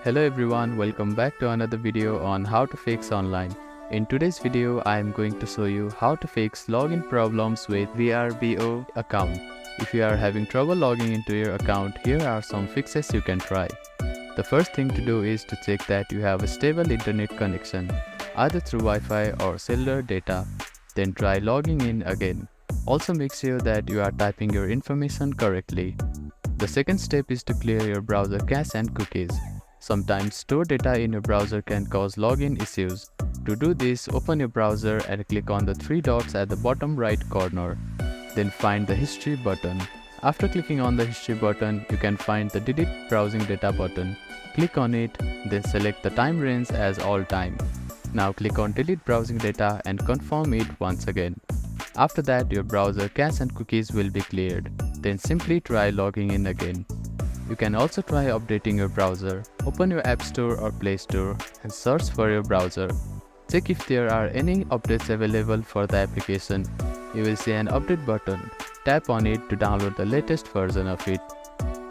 Hello everyone, welcome back to another video on how to fix online. In today's video, I am going to show you how to fix login problems with VRBO account. If you are having trouble logging into your account, here are some fixes you can try. The first thing to do is to check that you have a stable internet connection, either through Wi-Fi or cellular data. Then try logging in again. Also make sure that you are typing your information correctly. The second step is to clear your browser cache and cookies. Sometimes stored data in your browser can cause login issues. To do this, open your browser and click on the three dots at the bottom right corner. Then find the history button. After clicking on the history button, you can find the delete browsing data button. Click on it, then select the time range as all time. Now click on delete browsing data and confirm it once again. After that, your browser cache and cookies will be cleared. Then simply try logging in again. You can also try updating your browser. Open your App Store or Play Store and search for your browser. Check if there are any updates available for the application. You will see an update button. Tap on it to download the latest version of it.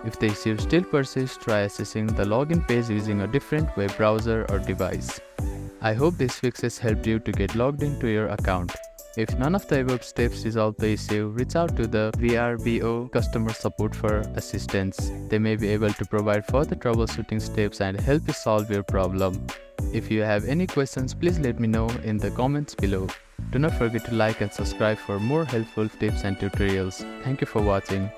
If the issue still persists, try accessing the login page using a different web browser or device. I hope these fixes helped you to get logged into your account. If none of the above steps resolve the issue, reach out to the VRBO customer support for assistance. They may be able to provide further troubleshooting steps and help you solve your problem. If you have any questions, please let me know in the comments below. Do not forget to like and subscribe for more helpful tips and tutorials. Thank you for watching.